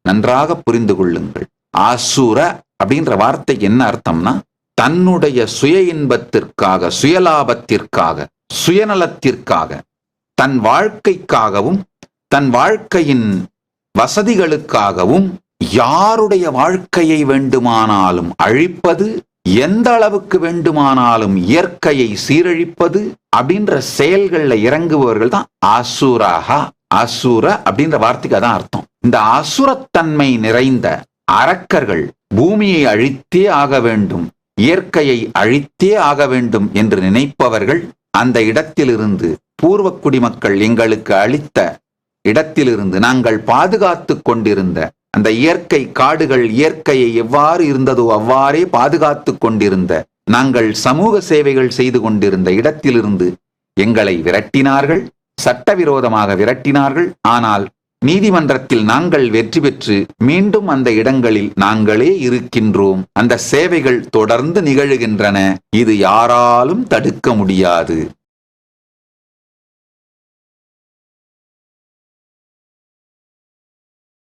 நன்றாக புரிந்து கொள்ளுங்கள். ஆசூர அப்படின்ற வார்த்தைக்கு என்ன அர்த்தம்னா, தன்னுடைய சுய இன்பத்திற்காக, சுயலாபத்திற்காக, சுயநலத்திற்காக, தன் வாழ்க்கைக்காகவும் தன் வாழ்க்கையின் வசதிகளுக்காகவும் யாருடைய வாழ்க்கையை வேண்டுமானாலும் அழிப்பது, எந்த அளவுக்கு வேண்டுமானாலும் இயற்கையை சீரழிப்பது அப்படின்ற செயல்கள்ல இறங்குபவர்கள் தான் ஆசூராகா. அசுர அப்படின்ற வார்த்தைக்கு அதான் அர்த்தம். இந்த அசுரத்தன்மை நிறைந்த அரக்கர்கள் பூமியை அழித்தே ஆக வேண்டும், இயற்கையை அழித்தே ஆக வேண்டும் என்று நினைப்பவர்கள் அந்த இடத்திலிருந்து, பூர்வ குடிமக்கள் எங்களுக்கு அளித்த இடத்திலிருந்து நாங்கள் பாதுகாத்து கொண்டிருந்த அந்த இயற்கை காடுகள், இயற்கையை எவ்வாறு இருந்ததோ அவ்வாறே பாதுகாத்து கொண்டிருந்த, நாங்கள் சமூக சேவைகள் செய்து கொண்டிருந்த இடத்திலிருந்து எங்களை விரட்டினார்கள், சட்டவிரோதமாக விரட்டினார்கள். ஆனால் நீதிமன்றத்தில் நாங்கள் வெற்றி பெற்று மீண்டும் அந்த இடங்களில் நாங்களே இருக்கின்றோம். அந்த சேவைகள் தொடர்ந்து நிகழ்கின்றன. இது யாராலும் தடுக்க முடியாது.